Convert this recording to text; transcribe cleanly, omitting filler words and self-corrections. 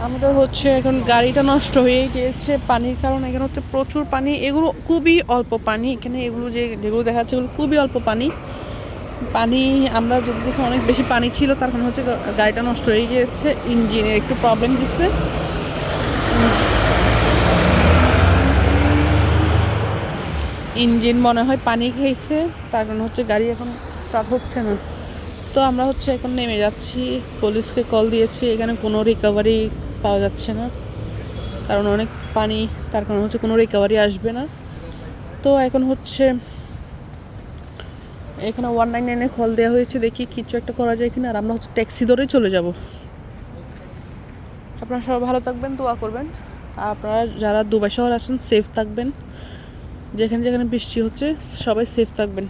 আমাদের হচ্ছে এখন গাড়িটা নষ্ট হয়ে গিয়েছে পানির কারণে। এখানে হচ্ছে প্রচুর পানি, এগুলো খুবই অল্প পানি। এখানে এগুলো যেগুলো দেখা যাচ্ছে এগুলো খুবই অল্প পানি। আমরা দেখতেছি অনেক বেশি পানি ছিল, তার কারণে হচ্ছে গাড়িটা নষ্ট হয়ে গিয়েছে। ইঞ্জিনের একটু প্রবলেম দিচ্ছে, ইঞ্জিন মনে হয় পানি খেয়েছে, তার কারণে হচ্ছে গাড়ি এখন স্টার্ট হচ্ছে না। তো আমরা হচ্ছে এখন নেমে যাচ্ছি, পুলিশকে কল দিয়েছি, এখানে কোনো রিকভারি পাওয়া যাচ্ছে না, কারণ অনেক পানি, তার কারণে হচ্ছে কোনো রিকভারি আসবে না। তো এখন হচ্ছে এখানে 199-এ কল দেওয়া হয়েছে, দেখি কিছু একটা করা যায় কিনা। আর আমরা হচ্ছে ট্যাক্সি ধরেই চলে যাব। আপনারা সবাই ভালো থাকবেন, দোয়া করবেন। আপনারা যারা দুবাই শহর আছেন সেফ থাকবেন, যেখানে যেখানে বৃষ্টি হচ্ছে সবাই সেফ থাকবেন।